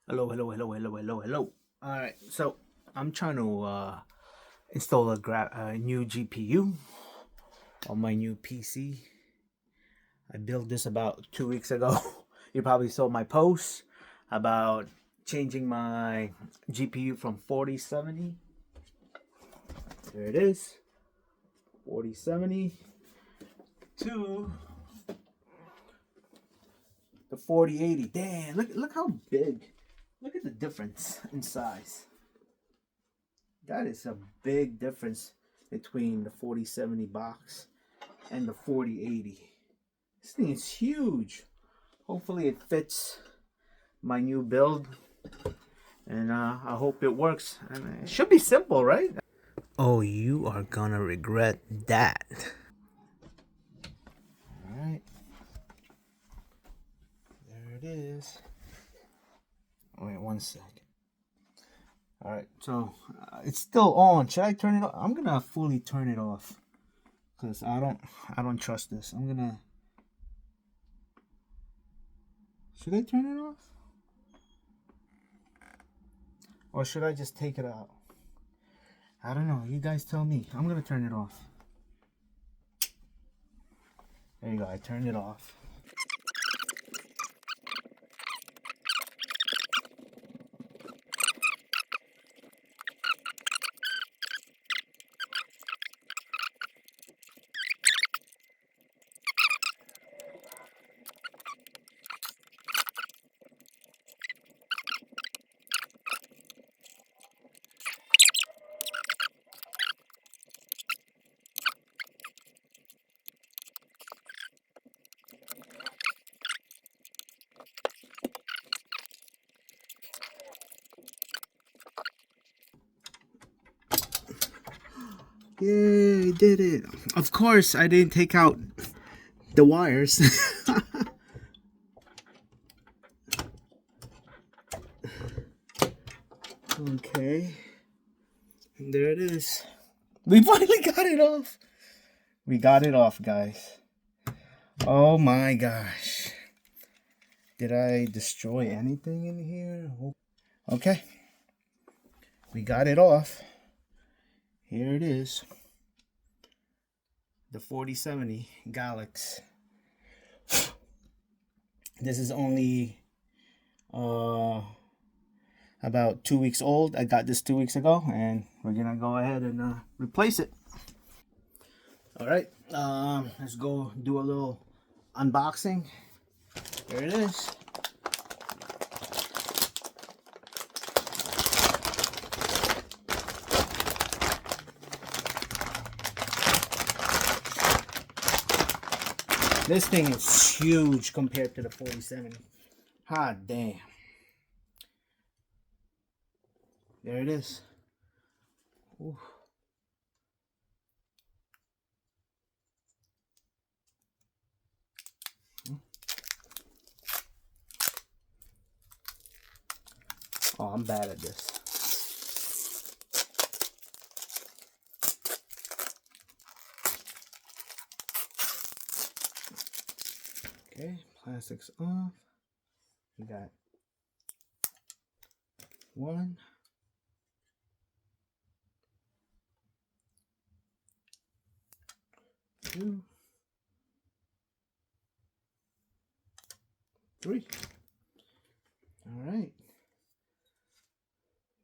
Hello. All right, so I'm trying to install a new GPU on my new PC. I built this about 2 weeks ago. You probably saw my post about changing my GPU from 4070. There it is, 4070 to the 4080. Damn, look how big. Look at the difference in size. That is a big difference between the 4070 box and the 4080. This thing is huge. Hopefully it fits my new build, and I hope it works. And it should be simple, right? Oh, you are gonna regret that. All right, there it is. Wait 1 second. All right, so it's still on. Should I turn it off? I'm gonna fully turn it off because I don't trust this. Should I turn it off? Or should I just take it out? I don't know. You guys tell me. I'm gonna turn it off. There you go. I turned it off. Yay, did it. Of course, I didn't take out the wires. Okay. And there it is. We finally got it off. We got it off, guys. Oh my gosh. Did I destroy anything in here? Okay. We got it off. Here it is. The 4070 Galax. This is only about 2 weeks old. I got this 2 weeks ago, and we're gonna go ahead and replace it. All right, let's go do a little unboxing. There it is. This thing is huge compared to the 4070. Hot damn. There it is. Ooh. Oh, I'm bad at this. Okay, plastics off. We got 1, 2, 3. All right.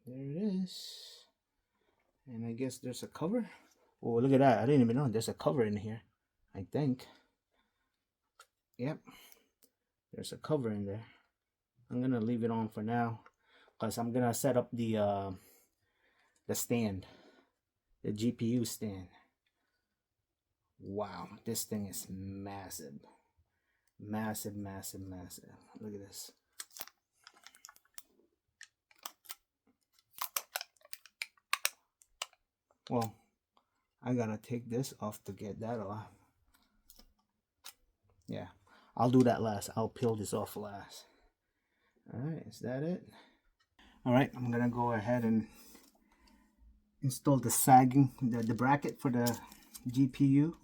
There it is. And I guess there's a cover. Oh, look at that. I didn't even know there's a cover in here. I think. Yep. There's a cover in there. I'm going to leave it on for now because I'm going to set up the stand. The GPU stand. Wow. This thing is massive. Massive. Look at this. Well, I gotta take this off to get that off. Yeah, I'll do that last. I'll peel this off last. All right, is that it? All right, I'm gonna go ahead and install the sagging, the bracket for the GPU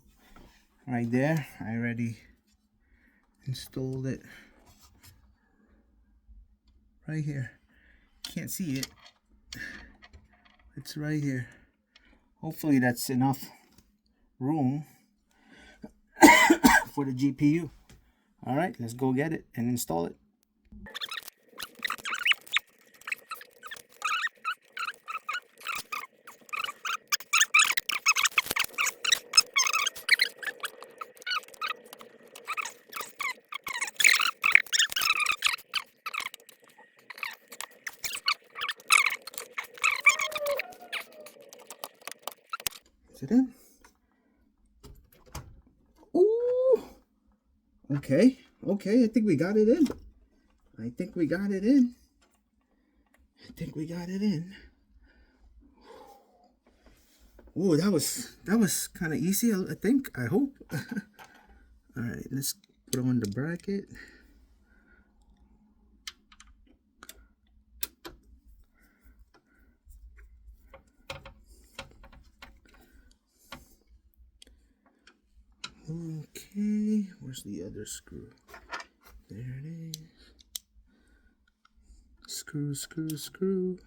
right there. I already installed it right here. can't see it. It's right here. Hopefully that's enough room for the GPU. All right, let's go get it and install it. Is it in? Ooh. Okay. Okay. I think we got it in. I think we got it in. Ooh, that was kind of easy. I think. I hope. All right. Let's put on the bracket. Okay, where's the other screw? There it is. Screw, screw, screw.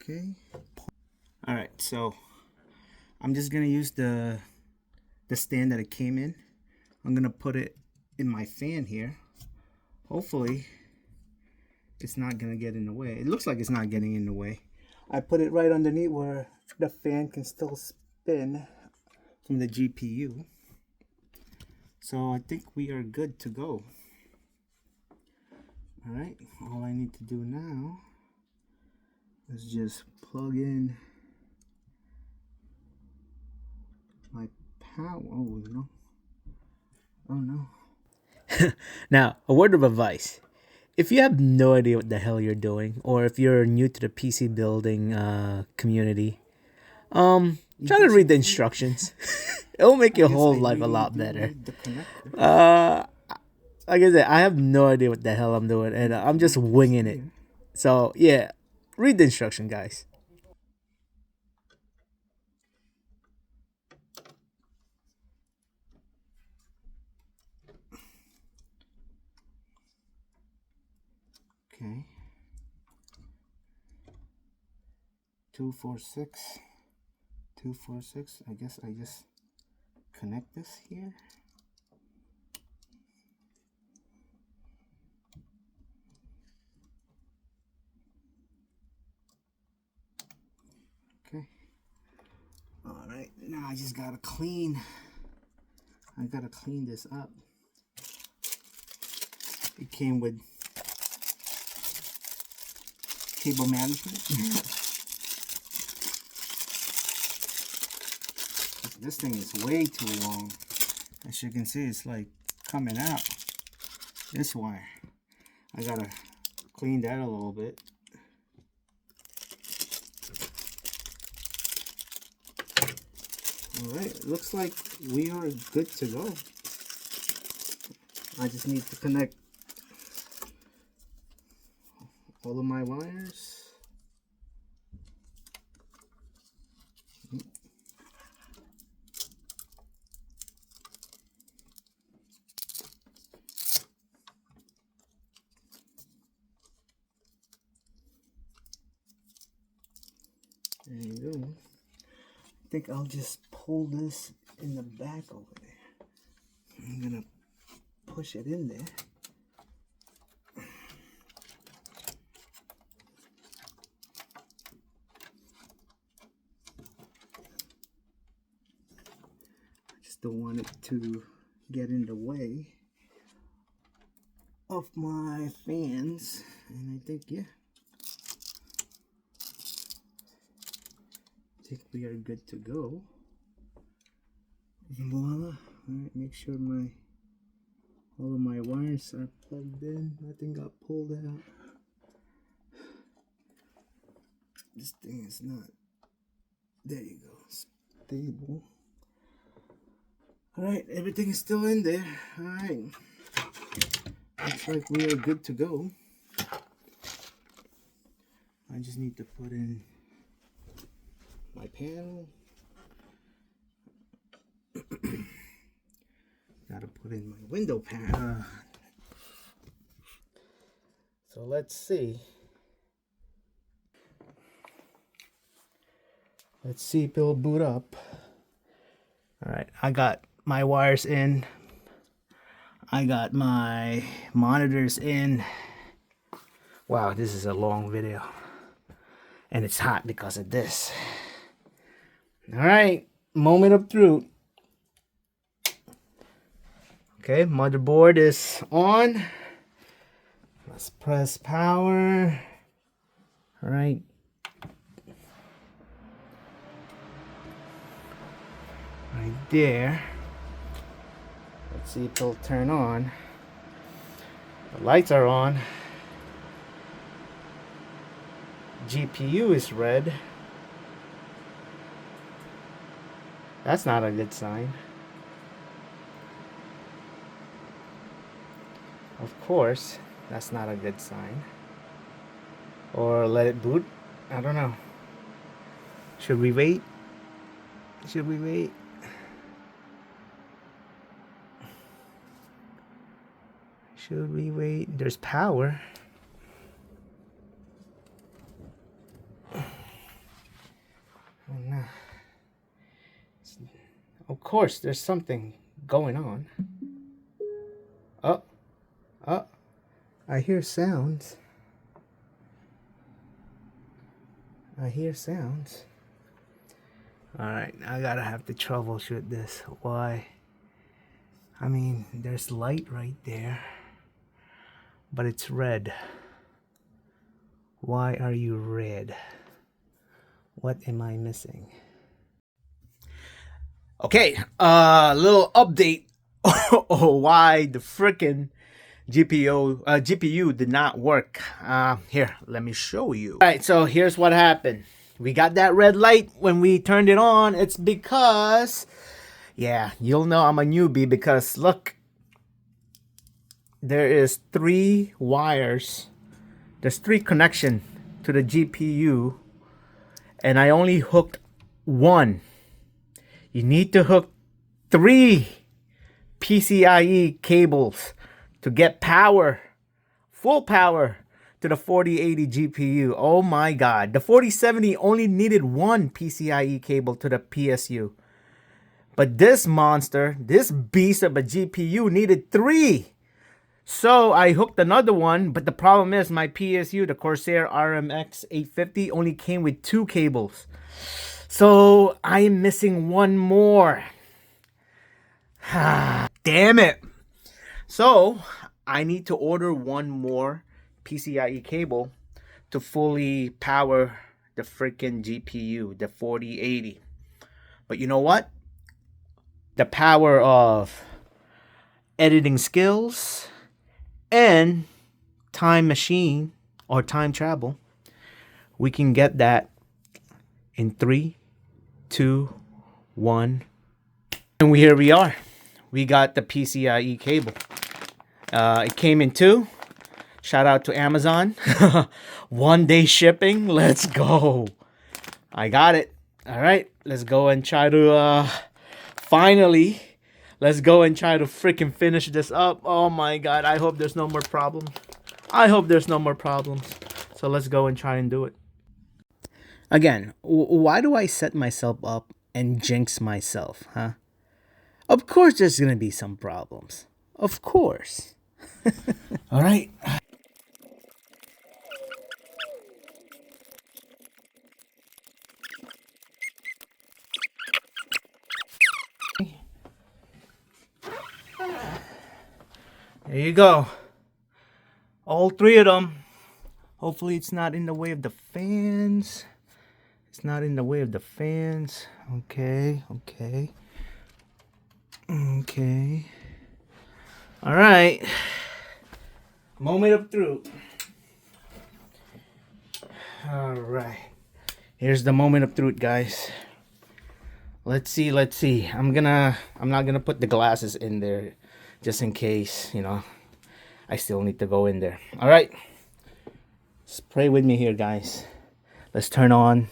Okay. All right, so I'm just gonna use the stand that it came in. I'm gonna put it in my fan here. Hopefully it's not gonna get in the way. It looks like it's not getting in the way. I put it right underneath where the fan can still spin from the GPU. So I think we are good to go. All right, all I need to do now is just plug in my power. Oh no. Oh no. Now, a word of advice. If you have no idea what the hell you're doing, or if you're new to the PC building community, try to read the instructions. It'll make your whole life a lot better. Like I said, I have no idea what the hell I'm doing, and I'm just winging it. So yeah, read the instruction, guys. Okay. 246. 246. I guess I just connect this here. Okay. All right. Now I just gotta clean. I gotta clean this up. It came with cable management. This thing is way too long. As you can see, it's like coming out. This wire. I gotta clean that a little bit. Alright, looks like we are good to go. I just need to connect all of my wires. There you go. I think I'll just pull this in the back over there. I'm gonna push it in there. I just don't want it to get in the way of my fans. And I think, yeah. I think we are good to go. Voila. Alright, make sure all of my wires are plugged in. Nothing got pulled out. This thing is not, there you go, stable. Alright, everything is still in there. Alright. Looks like we are good to go. I just need to put in my panel. Gotta put in my window panel. So let's see. Let's see if it'll boot up. Alright, I got my wires in. I got my monitors in. Wow, this is a long video. And it's hot because of this. Alright, moment of truth. Okay, motherboard is on. Let's press power. Alright. Right there. Let's see if it'll turn on. The lights are on. GPU is red. That's not a good sign. Of course, that's not a good sign. Or let it boot. I don't know. Should we wait? Should we wait? Should we wait? There's power. Oh no. Of course, there's something going on. Oh. Oh. I hear sounds. I hear sounds. Alright, I gotta have to troubleshoot this. Why? I mean, there's light right there. But it's red. Why are you red? What am I missing? Okay, little update on why the frickin' GPU did not work. Here, let me show you. All right, so here's what happened. We got that red light when we turned it on. It's because, yeah, you'll know I'm a newbie because look, there is 3 wires. There's 3 connection to the GPU, and I only hooked 1. You need to hook 3 PCIe cables to get power, full power to the 4080 GPU. Oh my God. The 4070 only needed 1 PCIe cable to the PSU. But this monster, this beast of a GPU needed 3. So I hooked another one, but the problem is my PSU, the Corsair RMX 850, only came with 2 cables. So I am missing 1 more. Damn it. So I need to order 1 more PCIe cable to fully power the freaking GPU, the 4080. But you know what? The power of editing skills and time machine or time travel, we can get that in 3, 2, 1. And here we are. We got the PCIe cable. It came in 2. Shout out to Amazon. 1 day shipping. Let's go. I got it. All right. Let's go and try to finally. Let's go and try to freaking finish this up. Oh my God. I hope there's no more problems. I hope there's no more problems. So let's go and try and do it. Again, why do I set myself up and jinx myself, huh? Of course there's going to be some problems. Of course. All right. There you go. All 3 of them. Hopefully it's not in the way of the fans. It's not in the way of the fans. Okay, okay. Okay. All right. Moment of truth. All right. Here's the moment of truth, guys. Let's see, let's see. I'm not gonna put the glasses in there just in case, you know, I still need to go in there. All right. Just pray with me here, guys. Let's turn on.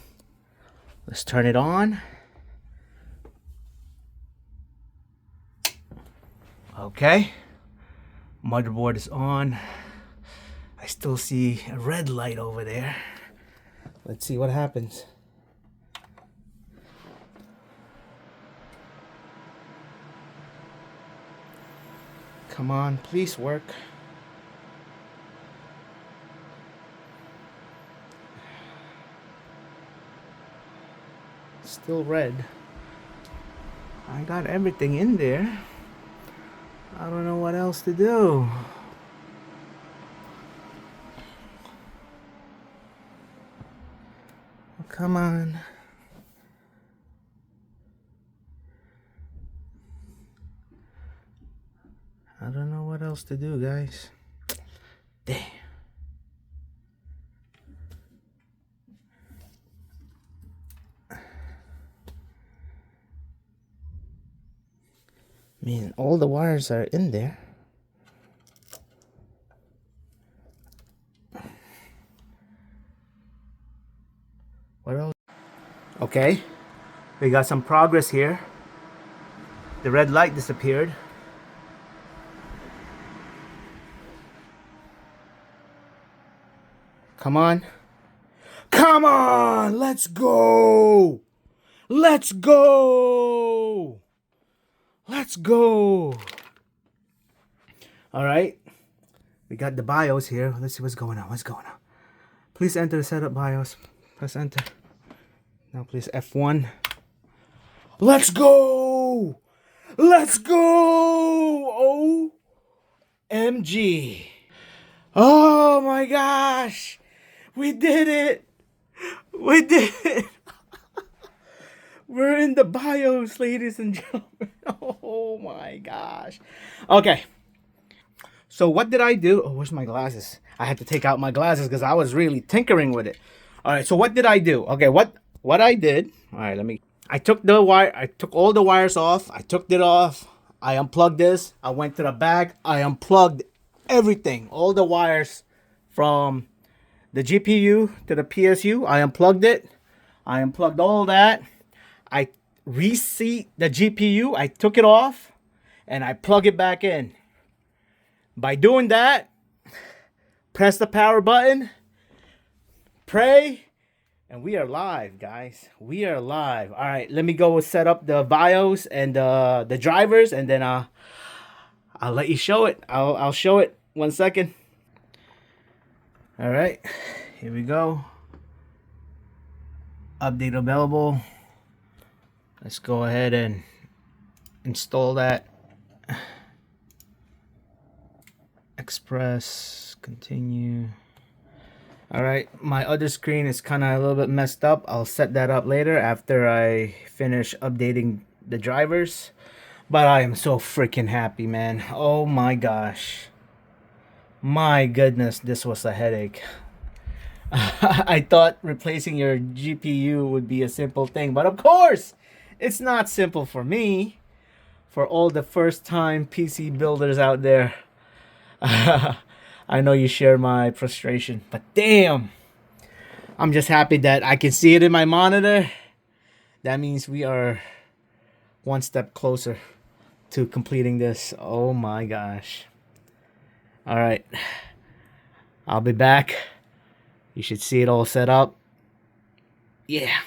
Let's turn it on. Okay. Motherboard is on. I still see a red light over there. Let's see what happens. Come on, please work. Still red. I got everything in there. I don't know what else to do. Oh, come on. I don't know what else to do, guys. Damn. Man, all the wires are in there. What else? Okay, we got some progress here. The red light disappeared. Come on. Come on! Let's go! Let's go! Let's go! Alright. We got the BIOS here. Let's see what's going on. What's going on? Please enter the setup BIOS. Press enter. Now please F1. Let's go! Let's go! OMG. Oh my gosh! We did it! We did it! We're in the BIOS, ladies and gentlemen. Oh my gosh. Okay. So what did I do? Oh, where's my glasses? I had to take out my glasses because I was really tinkering with it. All right, so what did I do? Okay, what I did. All right, I took the wire. I took all the wires off. I took it off. I unplugged this. I went to the back. I unplugged everything. All the wires from the GPU to the PSU. I unplugged it. I unplugged all that. I reseat the GPU. I took it off and I plug it back in. By doing that, press the power button, pray, and we are live, guys. We are live. All right, let me go set up the BIOS and the drivers, and then I'll let you show it. I'll show it. 1 second. All right, here we go. Update available. Let's go ahead and install that. Express, continue. All right, my other screen is kind of a little bit messed up. I'll set that up later after I finish updating the drivers. But I am so freaking happy, man. Oh my gosh. My goodness, this was a headache. I thought replacing your GPU would be a simple thing, but of course, it's not simple for me. For all the first-time PC builders out there. I know you share my frustration, but damn, I'm just happy that I can see it in my monitor. That means we are one step closer to completing this. Oh my gosh. All right, I'll be back. You should see it all set up. Yeah.